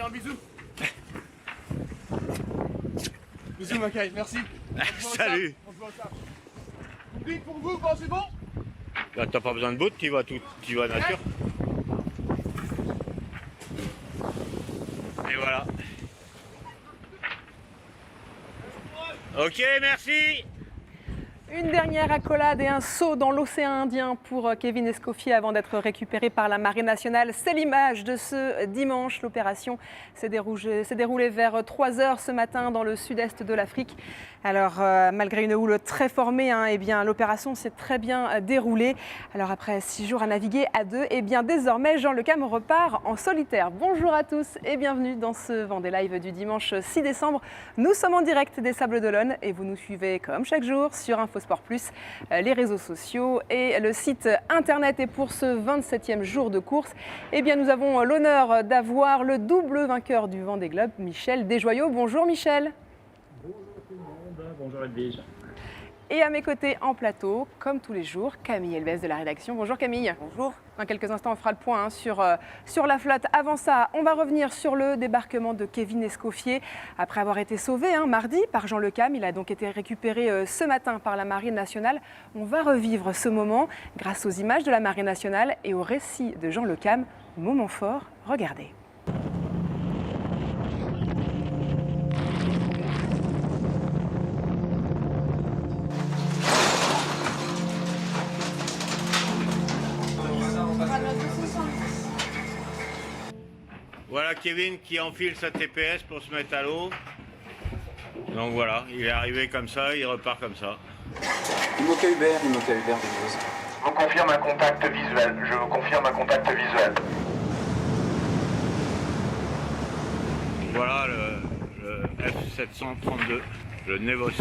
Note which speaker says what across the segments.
Speaker 1: un bisou. Bisous Macaille, merci.
Speaker 2: Salut.
Speaker 1: On se voit au tard. Oublie pour vous, bon, c'est bon?
Speaker 2: Bah, t'as pas besoin de bout, tu vas nature. Et voilà. Ok, merci.
Speaker 3: Une dernière accolade et un saut dans l'océan Indien pour Kevin Escoffier avant d'être récupéré par la Marine nationale. C'est l'image de ce dimanche. L'opération s'est déroulée vers 3 h ce matin dans le sud-est de l'Afrique. Alors, malgré une houle très formée, eh bien, l'opération s'est très bien déroulée. Alors, après 6 jours à naviguer à deux, eh bien, désormais, Jean Le Cam repart en solitaire. Bonjour à tous et bienvenue dans ce Vendée Live du dimanche 6 décembre. Nous sommes en direct des Sables d'Olonne et vous nous suivez comme chaque jour sur Infosport Plus, les réseaux sociaux et le site internet. Et pour ce 27e jour de course, eh bien, nous avons l'honneur d'avoir le double vainqueur du Vendée Globe, Michel Desjoyaux. Bonjour Michel.
Speaker 4: Bonjour tout le monde, bonjour Edwige.
Speaker 3: Et à mes côtés en plateau, comme tous les jours, Camille Elbès de la rédaction. Bonjour Camille. Bonjour. Dans quelques instants, on fera le point sur la flotte. Avant ça, on va revenir sur le débarquement de Kevin Escoffier. Après avoir été sauvé mardi par Jean Le Cam, il a donc été récupéré ce matin par la Marine nationale. On va revivre ce moment grâce aux images de la Marine nationale et au récit de Jean Le Cam. Moment fort, regardez.
Speaker 2: Voilà Kevin qui enfile sa TPS pour se mettre à l'eau. Donc voilà, il est arrivé comme ça, il repart comme ça.
Speaker 5: Imoca Hubert, des news.
Speaker 6: Je vous confirme un contact visuel.
Speaker 2: Voilà le F732, le Nevos.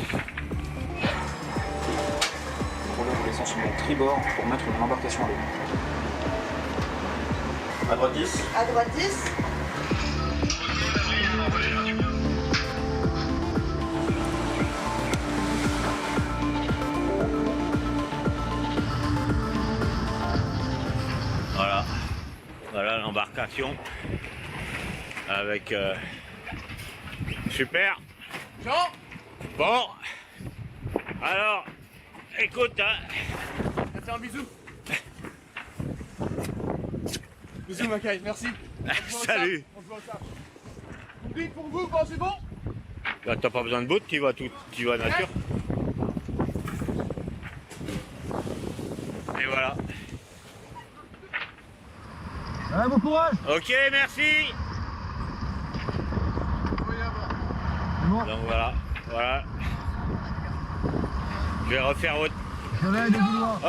Speaker 5: Contrôleur vous laissant sur mon tribord pour mettre une embarcation à l'eau.
Speaker 6: À droite 10.
Speaker 7: À droite 10.
Speaker 2: Voilà l'embarcation avec super.
Speaker 1: Jean,
Speaker 2: Bon, alors écoute,
Speaker 1: ça fait un bisou. Bisous Macaille, merci. On se voit au tard.
Speaker 2: salut.
Speaker 1: On se voit au tard. Oublie pour vous, bon, c'est bon?
Speaker 2: Bah, t'as pas besoin de bout, tu vas nature. Et voilà.
Speaker 4: Allez, bon courage.
Speaker 2: Ok, merci. Donc voilà. Je vais refaire autre.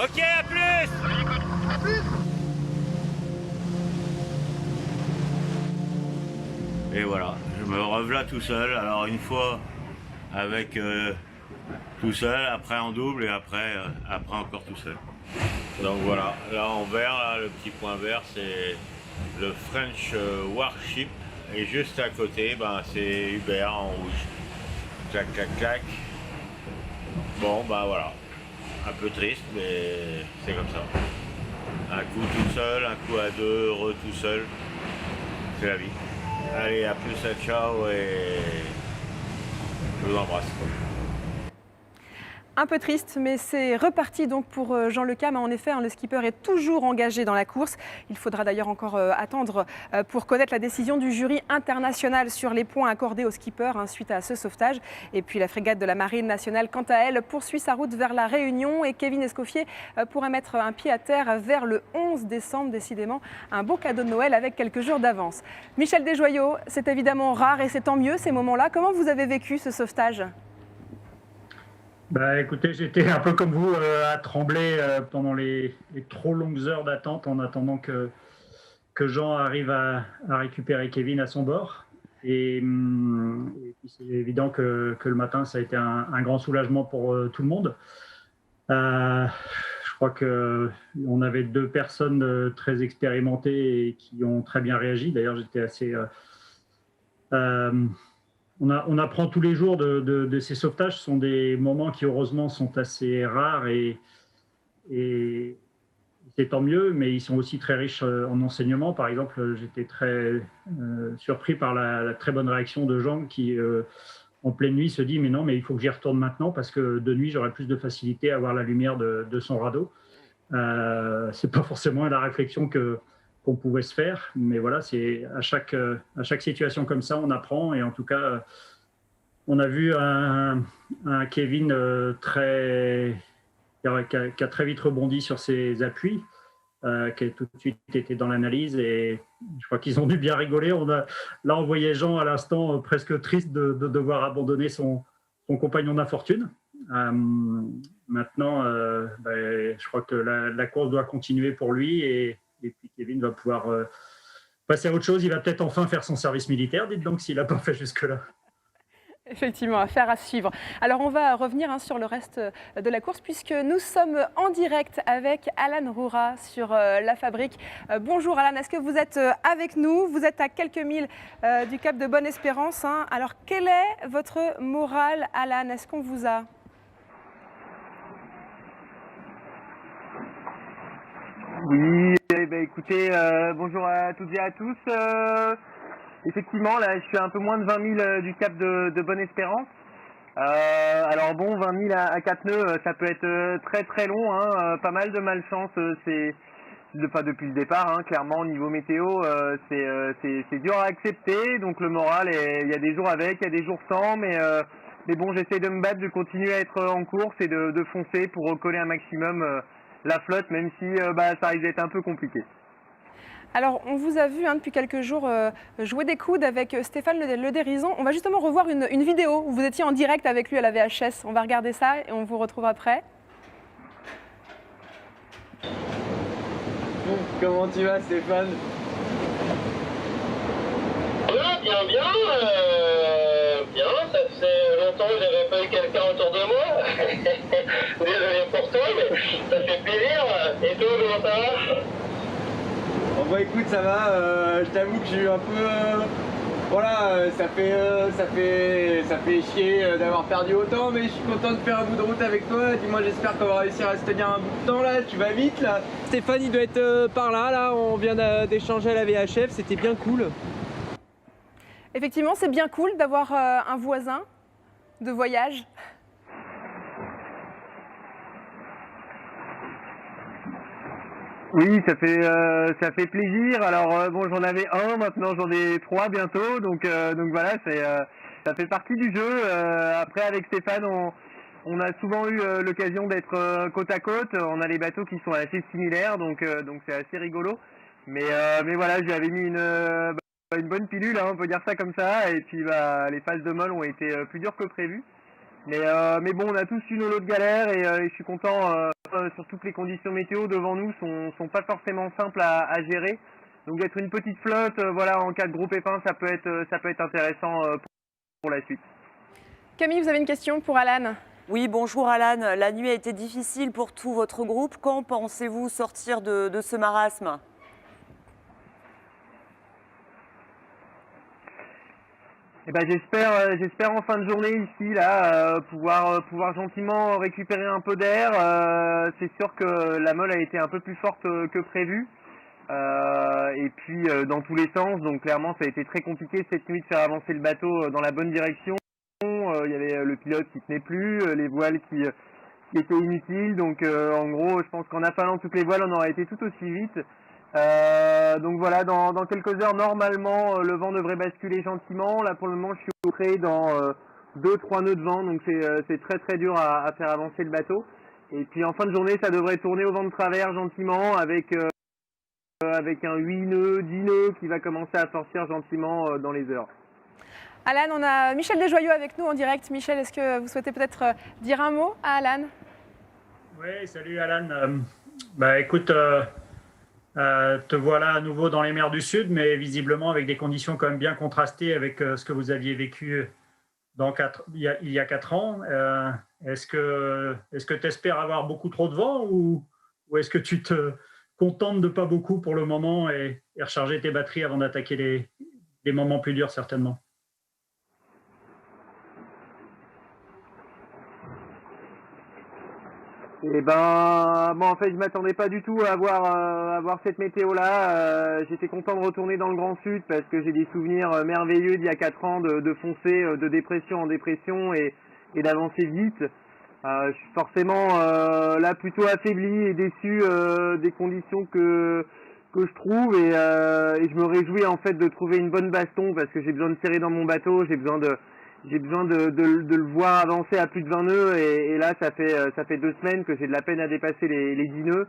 Speaker 2: Ok, à plus. Et voilà, je me revoilà tout seul. Alors une fois avec tout seul, après en double et après encore tout seul. Donc voilà, là en vert, là, le petit point vert, c'est le French Warship. Et juste à côté, c'est Hubert en rouge. Clac, clac, clac. Bon, voilà. Un peu triste, mais c'est comme ça. Un coup tout seul, un coup à deux, tout seul. C'est la vie. Allez, à plus, ciao et je vous embrasse.
Speaker 3: Un peu triste, mais c'est reparti donc pour Jean Le Cam. En effet, le skipper est toujours engagé dans la course. Il faudra d'ailleurs encore attendre pour connaître la décision du jury international sur les points accordés au skipper suite à ce sauvetage. Et puis la frégate de la Marine nationale, quant à elle, poursuit sa route vers la Réunion. Et Kevin Escoffier pourrait mettre un pied à terre vers le 11 décembre. Décidément, un beau cadeau de Noël avec quelques jours d'avance. Michel Desjoyaux, c'est évidemment rare et c'est tant mieux ces moments-là. Comment vous avez vécu ce sauvetage ?
Speaker 4: Écoutez, j'étais un peu comme vous à trembler pendant les trop longues heures d'attente en attendant que Jean arrive à récupérer Kevin à son bord. Et puis c'est évident que le matin, ça a été un grand soulagement pour tout le monde. Je crois qu'on avait 2 personnes très expérimentées et qui ont très bien réagi. D'ailleurs, j'étais assez... On apprend tous les jours de ces sauvetages. Ce sont des moments qui, heureusement, sont assez rares et c'est tant mieux, mais ils sont aussi très riches en enseignement. Par exemple, j'étais très surpris par la très bonne réaction de Jean qui, en pleine nuit, se dit « mais non, mais il faut que j'y retourne maintenant parce que de nuit, j'aurai plus de facilité à voir la lumière de son radeau ». C'est pas forcément la réflexion qu'on pouvait se faire, mais voilà, c'est à chaque situation comme ça, on apprend. Et en tout cas, on a vu un Kevin qui a très vite rebondi sur ses appuis, qui a tout de suite été dans l'analyse, et je crois qu'ils ont dû bien rigoler. Là, on voyait Jean à l'instant presque triste de devoir abandonner son compagnon d'infortune. Maintenant, je crois que la course doit continuer pour lui, et puis Kevin va pouvoir passer à autre chose. Il va peut-être enfin faire son service militaire, dites donc, s'il n'a pas fait jusque-là.
Speaker 3: Effectivement, affaire à suivre. Alors on va revenir sur le reste de la course puisque nous sommes en direct avec Alan Roura sur la fabrique. Bonjour Alan, est-ce que vous êtes avec nous? Vous êtes à quelques milles du cap de Bonne-Espérance. Alors quel est votre moral, Alan? Est-ce qu'on vous a?
Speaker 7: Oui, écoutez, bonjour à toutes et à tous. Effectivement, là, je suis à un peu moins de 20 000 du cap de Bonne-Espérance. Alors bon, 20 000 à 4 nœuds, ça peut être très très long, pas mal de malchance, depuis le départ, clairement, au niveau météo, c'est dur à accepter, donc le moral, il y a des jours avec, il y a des jours sans, mais bon, j'essaie de me battre, de continuer à être en course et de foncer pour recoller un maximum la flotte, même si ça risque d'être un peu compliqué.
Speaker 3: Alors, on vous a vu depuis quelques jours jouer des coudes avec Stéphane Le Dérison. On va justement revoir une vidéo où vous étiez en direct avec lui à la VHS. On va regarder ça et on vous retrouve après.
Speaker 8: Comment tu vas, Stéphane?
Speaker 6: Bien, bien, ça fait longtemps que j'avais pas eu quelqu'un autour de moi. Désolé pour toi, mais ça fait plaisir. Et toi, comment ça va?
Speaker 8: Bon bah écoute, ça va, je t'avoue que j'ai eu un peu... voilà, ça fait chier d'avoir perdu autant, mais je suis content de faire un bout de route avec toi. Dis-moi, j'espère qu'on va réussir à se tenir un bout de temps là, tu vas vite là. Stéphane, il doit être par là, on vient d'échanger à la VHF, c'était bien cool.
Speaker 3: Effectivement, c'est bien cool d'avoir un voisin de voyage.
Speaker 7: Oui, ça fait plaisir. Alors bon, j'en avais un, maintenant j'en ai 3 bientôt, donc voilà, ça fait partie du jeu. Après, avec Stéphane, on a souvent eu l'occasion d'être côte à côte. On a les bateaux qui sont assez similaires, donc c'est assez rigolo. Mais voilà, je lui avais mis une bonne pilule, on peut dire ça comme ça. Et puis les phases de molle ont été plus dures que prévu. Mais bon, on a tous eu nos lots de galères et je suis content, surtout que les conditions météo devant nous sont pas forcément simples à gérer. Donc d'être une petite flotte, voilà, en cas de gros pépin, ça peut être intéressant pour la suite.
Speaker 3: Camille, vous avez une question pour Alan?
Speaker 9: Oui, bonjour Alan. La nuit a été difficile pour tout votre groupe. Quand pensez-vous sortir de ce marasme?
Speaker 7: Eh ben, j'espère en fin de journée ici là pouvoir gentiment récupérer un peu d'air. C'est sûr que la molle a été un peu plus forte que prévu. Et puis dans tous les sens, donc clairement ça a été très compliqué cette nuit de faire avancer le bateau dans la bonne direction. Il y avait le pilote qui tenait plus, les voiles qui étaient inutiles. Donc en gros, je pense qu'en affalant toutes les voiles, on aurait été tout aussi vite. Donc voilà, dans quelques heures, normalement, le vent devrait basculer gentiment. Là, pour le moment, je suis ancré dans 2-3 nœuds de vent, donc c'est très très dur à faire avancer le bateau. Et puis en fin de journée, ça devrait tourner au vent de travers gentiment, avec un 8 nœuds, 10 nœuds qui va commencer à sortir gentiment dans les heures.
Speaker 3: Alan, on a Michel Desjoyaux avec nous en direct. Michel, est-ce que vous souhaitez peut-être dire un mot à Alan?
Speaker 4: Oui, salut Alan. Écoute, te voilà à nouveau dans les mers du Sud, mais visiblement avec des conditions quand même bien contrastées avec ce que vous aviez vécu il y a 4 ans. Est-ce que tu espères avoir beaucoup trop de vent ou est-ce que tu te contentes de pas beaucoup pour le moment et recharger tes batteries avant d'attaquer les moments plus durs certainement?
Speaker 7: Et ben, moi en fait, je m'attendais pas du tout à avoir cette météo-là. J'étais content de retourner dans le Grand Sud parce que j'ai des souvenirs merveilleux d'il y a 4 ans de foncer de dépression en dépression et d'avancer vite. Je suis forcément là plutôt affaibli et déçu des conditions que je trouve et je me réjouis en fait de trouver une bonne baston parce que j'ai besoin de serrer dans mon bateau, j'ai besoin de le voir avancer à plus de 20 nœuds et là ça fait 2 semaines que j'ai de la peine à dépasser les 10 nœuds.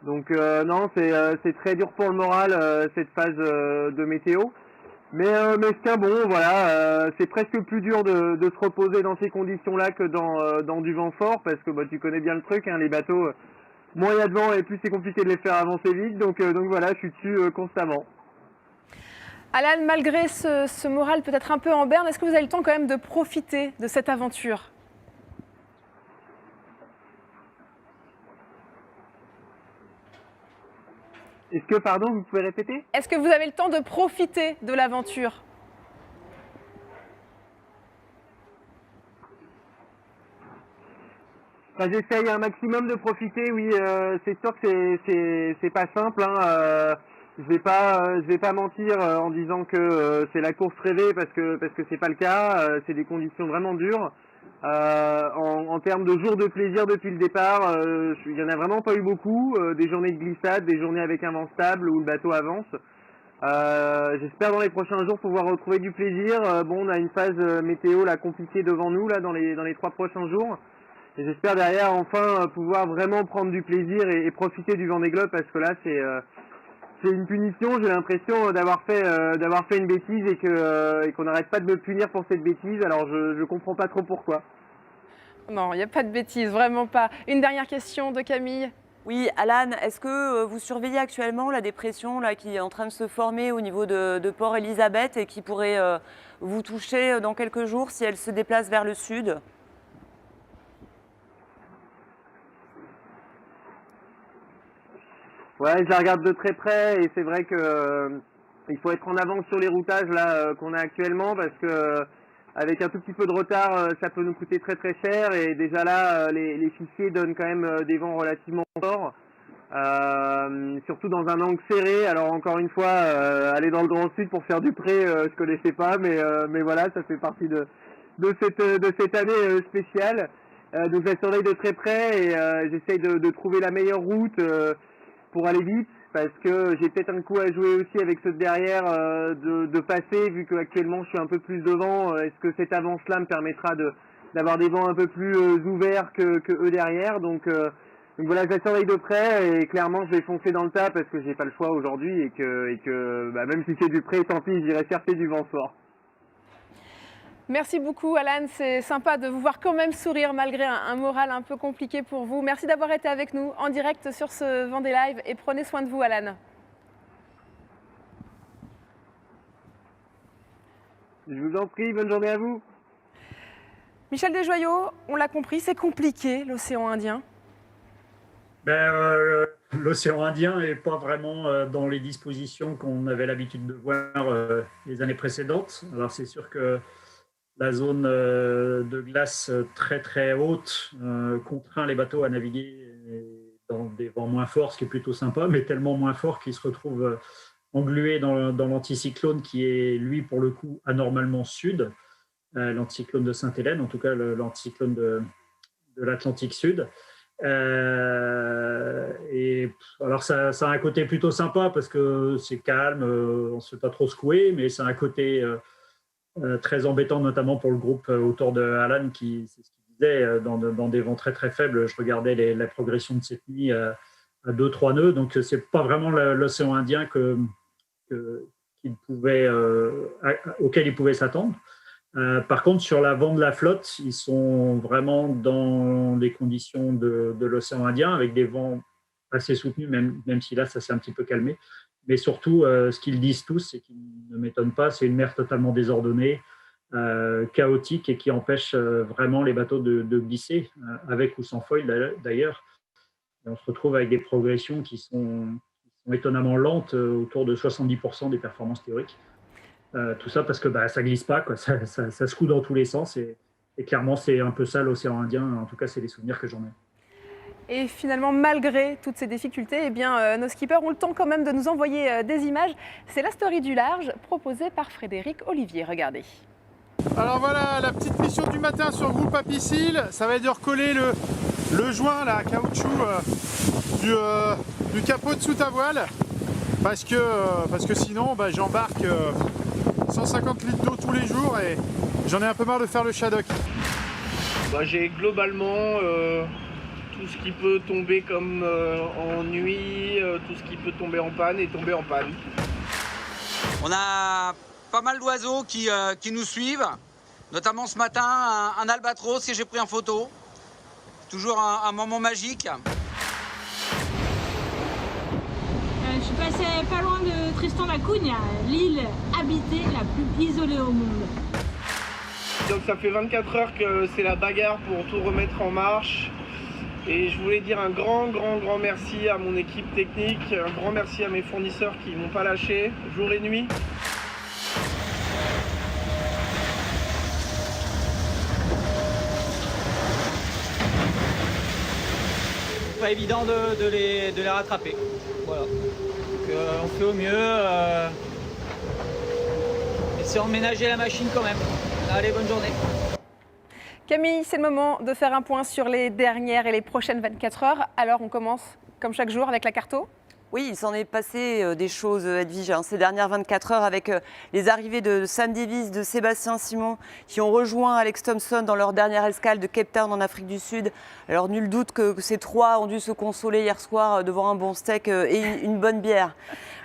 Speaker 7: Donc non, c'est très dur pour le moral cette phase de météo. Mais je tiens bon, voilà, c'est presque plus dur de se reposer dans ces conditions-là que dans du vent fort parce que tu connais bien le truc, hein, les bateaux, moins il y a de vent et plus c'est compliqué de les faire avancer vite. Donc voilà, je suis dessus constamment.
Speaker 3: Alan, malgré ce moral peut-être un peu en berne, est-ce que vous avez le temps quand même de profiter de cette aventure?
Speaker 7: Est-ce que, pardon, vous pouvez répéter?
Speaker 3: Est-ce que vous avez le temps de profiter de l'aventure?
Speaker 7: J'essaye un maximum de profiter, oui, c'est sûr que c'est pas simple, hein, je vais pas mentir en disant que c'est la course rêvée parce que c'est pas le cas, c'est des conditions vraiment dures. En termes de jours de plaisir depuis le départ, il y en a vraiment pas eu beaucoup, des journées de glissade, des journées avec un vent stable où le bateau avance. J'espère dans les prochains jours pouvoir retrouver du plaisir. Bon, on a une phase météo là compliquée devant nous là dans les 3 prochains jours. Et j'espère derrière enfin pouvoir vraiment prendre du plaisir et profiter du Vendée Globe parce que là c'est une punition. J'ai l'impression d'avoir fait une bêtise et qu'on n'arrête pas de me punir pour cette bêtise. Alors je comprends pas trop pourquoi.
Speaker 3: Non, il n'y a pas de bêtise, vraiment pas. Une dernière question de Camille.
Speaker 9: Oui, Alan, est-ce que vous surveillez actuellement la dépression là, qui est en train de se former au niveau de Port-Elisabeth et qui pourrait vous toucher dans quelques jours si elle se déplace vers le sud?
Speaker 7: Ouais, je la regarde de très près et c'est vrai que il faut être en avance sur les routages là qu'on a actuellement parce que avec un tout petit peu de retard, ça peut nous coûter très très cher et déjà là, les fichiers donnent quand même des vents relativement forts, surtout dans un angle serré. Alors encore une fois, aller dans le Grand Sud pour faire du pré, je connaissais pas, mais voilà, ça fait partie de cette année spéciale. Donc je la surveille de très près et j'essaye de trouver la meilleure route pour aller vite. Parce que j'ai peut-être un coup à jouer aussi avec ceux de derrière de passer, vu qu'actuellement je suis un peu plus devant. Est-ce que cette avance-là me permettra d'avoir des vents un peu plus ouverts que eux derrière, donc voilà, je la surveille de près et clairement je vais foncer dans le tas parce que j'ai pas le choix aujourd'hui et que même si c'est du près, tant pis, j'irai chercher du vent fort.
Speaker 3: Merci beaucoup Alan, c'est sympa de vous voir quand même sourire malgré un moral un peu compliqué pour vous. Merci d'avoir été avec nous en direct sur ce Vendée Live et prenez soin de vous Alan.
Speaker 7: Je vous en prie, bonne journée à vous.
Speaker 3: Michel Desjoyaux, on l'a compris, c'est compliqué l'océan Indien.
Speaker 4: L'océan Indien n'est pas vraiment dans les dispositions qu'on avait l'habitude de voir les années précédentes. Alors c'est sûr que la zone de glace très très haute contraint les bateaux à naviguer dans des vents moins forts, ce qui est plutôt sympa, mais tellement moins fort qu'ils se retrouvent englués dans l'anticyclone qui est, lui, pour le coup, anormalement sud, l'anticyclone de Sainte-Hélène, en tout cas l'anticyclone de l'Atlantique Sud. Et alors ça a un côté plutôt sympa parce que c'est calme, on ne se fait pas trop secouer, mais ça a un côté très embêtant, notamment pour le groupe autour de Alan, c'est ce qu'il disait, dans des vents très très faibles. Je regardais la progression de cette nuit à 2-3 nœuds, donc ce n'est pas vraiment l'océan Indien auquel il pouvait s'attendre. Par contre, sur l'avant de la flotte, ils sont vraiment dans les conditions de l'océan Indien, avec des vents assez soutenus, même si là, ça s'est un petit peu calmé. Mais surtout, ce qu'ils disent tous, et qui ne m'étonne pas, c'est une mer totalement désordonnée, chaotique, et qui empêche vraiment les bateaux de glisser, avec ou sans foil d'ailleurs. Et on se retrouve avec des progressions qui sont étonnamment lentes, autour de 70% des performances théoriques. Tout ça parce que ça glisse pas, quoi. Ça se coud dans tous les sens et clairement c'est un peu ça l'océan Indien, en tout cas c'est les souvenirs que j'en ai.
Speaker 3: Et finalement, malgré toutes ces difficultés, eh bien, nos skippers ont le temps quand même de nous envoyer des images. C'est la story du large proposée par Frédéric Olivier. Regardez.
Speaker 1: Alors voilà, la petite mission du matin sur le groupe Apicil, ça va être de recoller le joint, là, caoutchouc du capot de sous ta voile. Parce que sinon, j'embarque 150 litres d'eau tous les jours et j'en ai un peu marre de faire le shadok.
Speaker 10: J'ai globalement tout ce qui peut tomber comme en nuit, tout ce qui peut tomber en panne est tombé en panne.
Speaker 11: On a pas mal d'oiseaux qui nous suivent, notamment ce matin un albatros que j'ai pris en photo. Toujours un moment magique.
Speaker 12: Je suis passée pas loin de Tristan da Cunha, l'île habitée la plus isolée au monde.
Speaker 10: Donc ça fait 24 heures que c'est la bagarre pour tout remettre en marche. Et je voulais dire un grand merci à mon équipe technique, un grand merci à mes fournisseurs qui m'ont pas lâché, jour et nuit.
Speaker 13: Pas évident de les rattraper. Voilà. Donc, on fait au mieux. Essayons de ménager la machine quand même. Allez, bonne journée.
Speaker 3: Camille, c'est le moment de faire un point sur les dernières et les prochaines 24 heures. Alors, on commence comme chaque jour avec la carto.
Speaker 9: Oui, il s'en est passé des choses, Edwige, ces dernières 24 heures avec les arrivées de Sam Davis, de Sébastien Simon, qui ont rejoint Alex Thompson dans leur dernière escale de Cape Town en Afrique du Sud. Alors, nul doute que ces trois ont dû se consoler hier soir devant un bon steak et une bonne bière.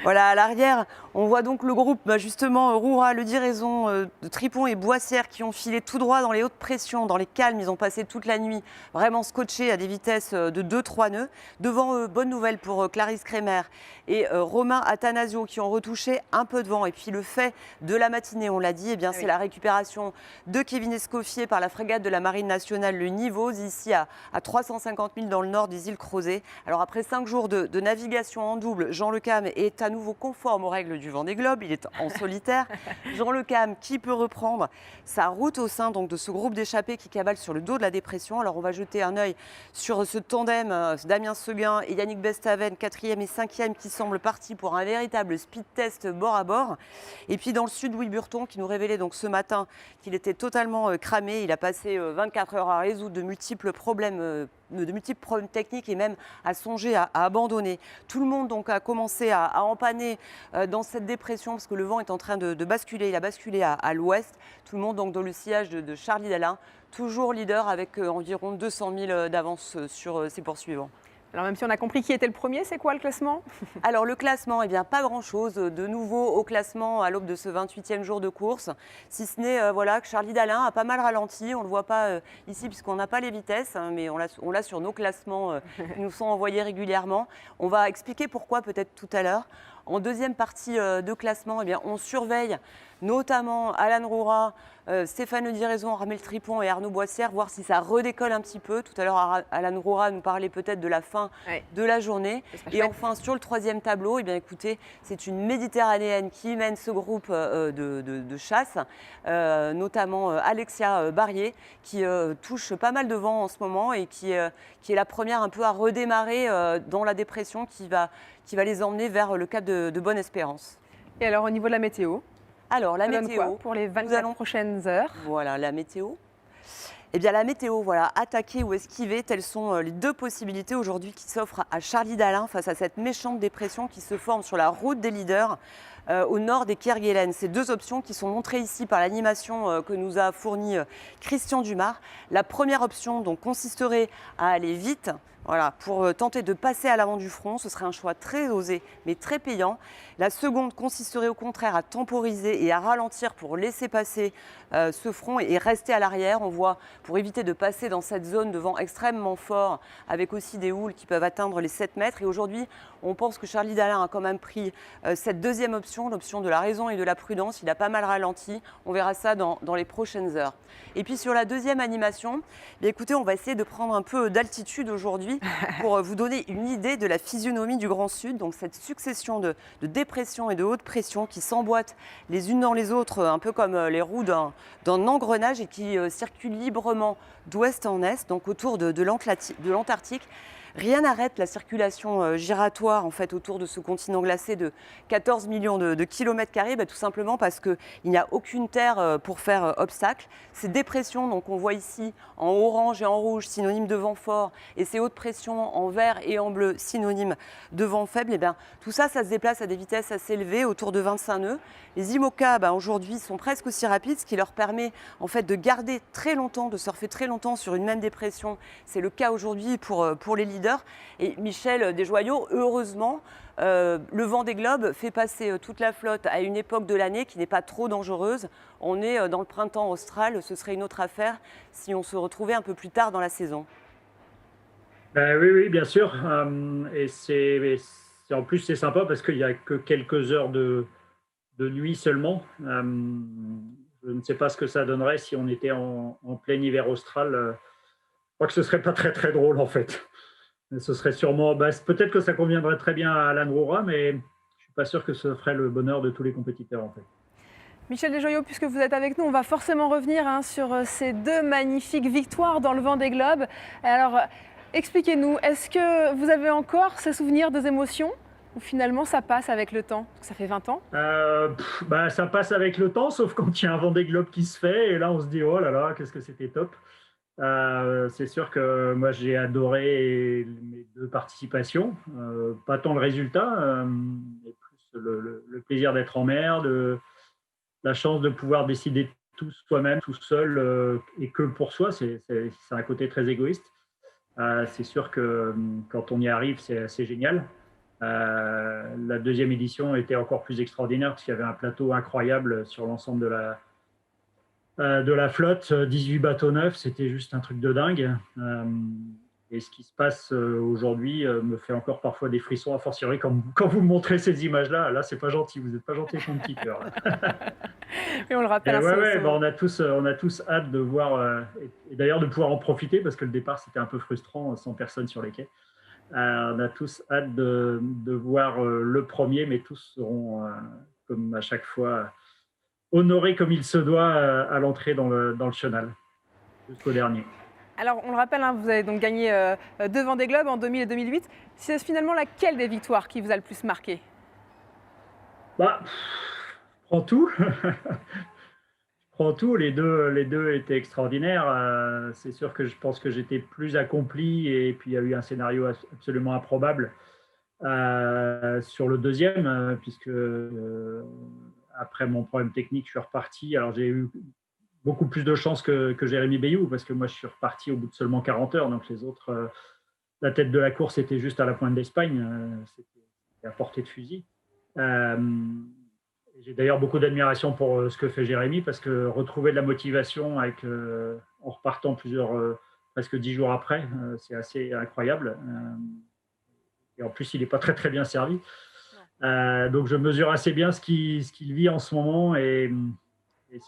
Speaker 9: Voilà, à l'arrière, on voit donc le groupe, justement, Roura, Le Diraison, de Tripon et Boissière qui ont filé tout droit dans les hautes pressions, dans les calmes. Ils ont passé toute la nuit vraiment scotchés à des vitesses de 2-3 nœuds. Devant eux, bonne nouvelle pour Clarisse Kremer et Romain Attanasio qui ont retouché un peu de vent. Et puis le fait de la matinée, on l'a dit, eh bien, c'est la récupération de Kevin Escoffier par la frégate de la Marine nationale, le Nivose, ici à 350 000 dans le nord des îles Crozet. Alors après 5 jours de navigation en double, Jean Le Cam est à nouveau conforme aux règles du Vendée Globe. Il est en solitaire. Jean Le Cam qui peut reprendre sa route au sein donc, de ce groupe d'échappés qui cavale sur le dos de la dépression. Alors on va jeter un œil sur ce tandem Damien Seguin et Yannick Bestaven, 4e et 5e, qui semblent partis pour un véritable speed test bord à bord. Et puis dans le sud, Louis Burton qui nous révélait donc ce matin qu'il était totalement cramé. Il a passé 24 heures à résoudre de multiples problèmes techniques et même à songer à abandonner. Tout le monde donc a commencé à empanner dans cette dépression parce que le vent est en train de basculer. Il a basculé à l'ouest. Tout le monde donc dans le sillage de Charlie Dalin, toujours leader avec environ 200 000 d'avance sur ses poursuivants.
Speaker 3: Alors même si on a compris qui était le premier, c'est quoi le classement?
Speaker 9: Alors le classement, eh bien pas grand-chose de nouveau au classement à l'aube de ce 28e jour de course, si ce n'est voilà, que Charlie Dalin a pas mal ralenti. On ne le voit pas ici puisqu'on n'a pas les vitesses, hein, mais on l'a sur nos classements qui nous sont envoyés régulièrement. On va expliquer pourquoi peut-être tout à l'heure. En deuxième partie de classement, eh bien, on surveille notamment Alan Roura, Stéphane Le Diraison, Ramel Tripon et Arnaud Boissière, voir si ça redécolle un petit peu. Tout à l'heure, Alan Roura nous parlait peut-être de la fin de la journée. Et enfin, sur le troisième tableau, eh bien, écoutez, c'est une Méditerranéenne qui mène ce groupe de chasse, notamment Alexia Barrier, qui touche pas mal de vent en ce moment et qui est la première un peu à redémarrer dans la dépression qui va les emmener vers le cap de Bonne-Espérance.
Speaker 3: Et alors, au niveau de la météo? Alors, la météo
Speaker 9: pour les 24 prochaines heures. Voilà, la météo. Eh bien, la météo, voilà, attaquer ou esquiver, telles sont les deux possibilités aujourd'hui qui s'offrent à Charlie Dalin face à cette méchante dépression qui se forme sur la route des leaders au nord des Kerguelen. Ces deux options qui sont montrées ici par l'animation que nous a fournie Christian Dumar. La première option donc, consisterait à aller vite. Voilà, pour tenter de passer à l'avant du front, ce serait un choix très osé, mais très payant. La seconde consisterait au contraire à temporiser et à ralentir pour laisser passer ce front et rester à l'arrière. On voit, pour éviter de passer dans cette zone de vent extrêmement fort, avec aussi des houles qui peuvent atteindre les 7 mètres. Et aujourd'hui, on pense que Charlie Dalin a quand même pris cette deuxième option, l'option de la raison et de la prudence. Il a pas mal ralenti. On verra ça dans les prochaines heures. Et puis sur la deuxième animation, bien écoutez, on va essayer de prendre un peu d'altitude aujourd'hui pour vous donner une idée de la physionomie du Grand Sud. Donc cette succession de dépressions et de haute pression qui s'emboîtent les unes dans les autres, un peu comme les roues d'un engrenage et qui circulent librement d'ouest en est, donc autour de l'Antarctique. Rien n'arrête la circulation giratoire en fait, autour de ce continent glacé de 14 millions de kilomètres carrés, tout simplement parce qu'il n'y a aucune terre pour faire obstacle. Ces dépressions qu'on voit ici en orange et en rouge, synonymes de vent fort, et ces hautes pressions en vert et en bleu, synonymes de vent faible, tout ça, ça se déplace à des vitesses assez élevées, autour de 25 nœuds. Les IMOCA, aujourd'hui, sont presque aussi rapides, ce qui leur permet en fait de garder très longtemps, de surfer très longtemps sur une même dépression. C'est le cas aujourd'hui pour les leaders. Et Michel Desjoyaux, heureusement, le Vendée Globe fait passer toute la flotte à une époque de l'année qui n'est pas trop dangereuse. On est dans le printemps austral, ce serait une autre affaire si on se retrouvait un peu plus tard dans la saison.
Speaker 4: Oui, bien sûr. Et en plus, c'est sympa parce qu'il n'y a que quelques heures de nuit seulement. Je ne sais pas ce que ça donnerait si on était en plein hiver austral. Je crois que ce ne serait pas très, très drôle en fait. Ce serait sûrement, peut-être que ça conviendrait très bien à Alan Roura, mais je ne suis pas sûr que ce ferait le bonheur de tous les compétiteurs en fait.
Speaker 3: Michel Desjoyaux, puisque vous êtes avec nous, on va forcément revenir sur ces 2 magnifiques victoires dans le Vendée Globe. Alors, expliquez-nous, est-ce que vous avez encore ces souvenirs des émotions ou finalement ça passe avec le temps? Ça fait 20 ans.
Speaker 4: Ça passe avec le temps, sauf quand il y a un Vendée Globe qui se fait, et là on se dit oh là là, qu'est-ce que c'était top. C'est sûr que moi j'ai adoré mes 2 participations, pas tant le résultat, mais plus le plaisir d'être en mer, la chance de pouvoir décider tout soi-même, tout seul, et que pour soi, c'est un côté très égoïste. C'est sûr que quand on y arrive, c'est assez génial. La 2e édition était encore plus extraordinaire parce qu'il y avait un plateau incroyable sur l'ensemble de la flotte, 18 bateaux neufs, c'était juste un truc de dingue. Et ce qui se passe aujourd'hui me fait encore parfois des frissons, a fortiori quand vous me montrez ces images-là. Là, c'est pas gentil, vous n'êtes pas gentil avec mon petit cœur.
Speaker 3: Et on le rappelle.
Speaker 4: On a tous hâte de voir, et d'ailleurs de pouvoir en profiter, parce que le départ, c'était un peu frustrant, sans personne sur les quais. On a tous hâte de voir le premier, mais tous seront, comme à chaque fois, honorés comme il se doit à l'entrée dans le chenal, jusqu'au dernier.
Speaker 3: Alors, on le rappelle, vous avez donc gagné 2 Vendée Globe en 2000 et 2008. C'est finalement laquelle des victoires qui vous a le plus marqué?
Speaker 4: Je prends tout. Les deux étaient extraordinaires. C'est sûr que je pense que j'étais plus accompli, et puis il y a eu un scénario absolument improbable sur le deuxième, puisque après mon problème technique, je suis reparti. Alors j'ai eu beaucoup plus de chance que Jérémy Bayou, parce que moi je suis reparti au bout de seulement 40 heures, donc les autres, la tête de la course était juste à la pointe d'Espagne, c'était à portée de fusil. J'ai d'ailleurs beaucoup d'admiration pour ce que fait Jérémy, parce que retrouver de la motivation en repartant presque 10 jours après, c'est assez incroyable. Et en plus, il n'est pas très très bien servi. Donc je mesure assez bien ce qu'il vit en ce moment, et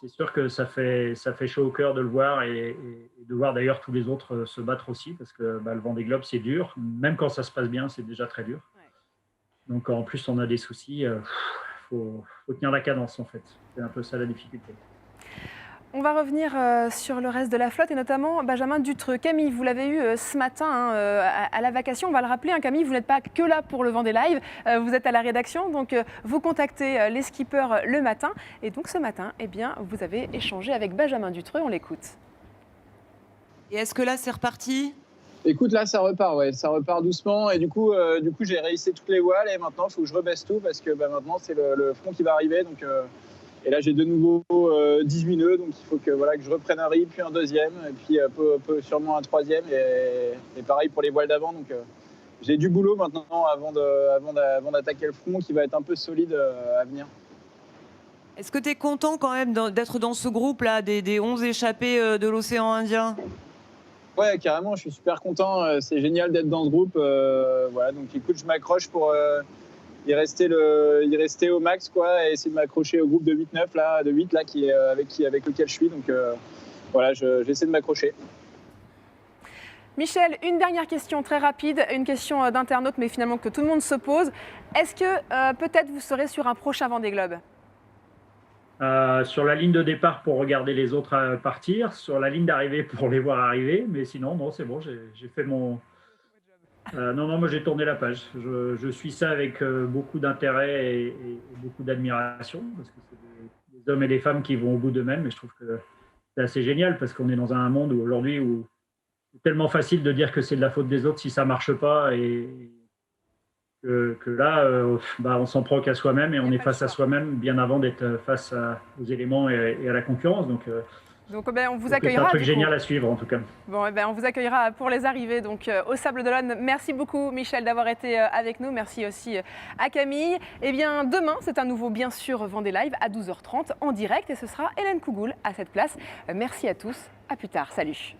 Speaker 4: c'est sûr que ça fait chaud au cœur de le voir, et de voir d'ailleurs tous les autres se battre aussi, parce que le Vendée Globe, c'est dur. Même quand ça se passe bien, c'est déjà très dur. Donc en plus, on a des soucis. Faut tenir la cadence en fait. C'est un peu ça la difficulté.
Speaker 3: On va revenir sur le reste de la flotte, et notamment Benjamin Dutreux. Camille, vous l'avez eu ce matin à la vacation. On va le rappeler, Camille, vous n'êtes pas que là pour le Vendée Live. Vous êtes à la rédaction, donc vous contactez les skippers le matin. Et donc ce matin, vous avez échangé avec Benjamin Dutreux. On l'écoute.
Speaker 9: Et est-ce que là, c'est reparti ?
Speaker 14: Écoute, là, ça repart, ouais. Ça repart doucement. Et du coup j'ai réhissé toutes les voiles, et maintenant, il faut que je rebaisse tout, parce que maintenant, c'est le front qui va arriver. Donc, et là, j'ai de nouveau 18 nœuds, donc il faut que je reprenne un riz, puis un deuxième, et puis sûrement un troisième, et pareil pour les voiles d'avant. Donc, j'ai du boulot maintenant avant d'attaquer le front, qui va être un peu solide à venir.
Speaker 9: Est-ce que tu es content quand même d'être dans ce groupe-là, des 11 échappés de l'océan Indien ?
Speaker 14: Ouais, carrément, je suis super content. C'est génial d'être dans ce groupe. Donc écoute, je m'accroche pour y rester au max, et essayer de m'accrocher au groupe de 8-9 là, avec lequel je suis. Donc j'essaie de m'accrocher.
Speaker 3: Michel, une dernière question très rapide, une question d'internaute, mais finalement que tout le monde se pose. Est-ce que peut-être vous serez sur un prochain Vendée Globe ?
Speaker 4: Sur la ligne de départ pour regarder les autres partir, sur la ligne d'arrivée pour les voir arriver, mais sinon, non, c'est bon, j'ai fait mon Non, moi j'ai tourné la page. Je suis ça avec beaucoup d'intérêt et beaucoup d'admiration, parce que c'est des hommes et des femmes qui vont au bout d'eux-mêmes, et je trouve que c'est assez génial, parce qu'on est dans un monde aujourd'hui où c'est tellement facile de dire que c'est de la faute des autres si ça ne marche pas, et que là, on s'en prend qu'à soi-même, et on est face à soi-même bien avant d'être face aux éléments et à la concurrence. Donc
Speaker 3: on vous accueillera.
Speaker 4: C'est un truc génial à suivre en tout cas.
Speaker 3: Bon, on vous accueillera pour les arrivées donc au Sable d'Olonne. Merci beaucoup Michel d'avoir été avec nous. Merci aussi à Camille. Et bien demain, c'est un nouveau bien sûr Vendée Live à 12h30 en direct, et ce sera Hélène Cougoul à cette place. Merci à tous. À plus tard. Salut.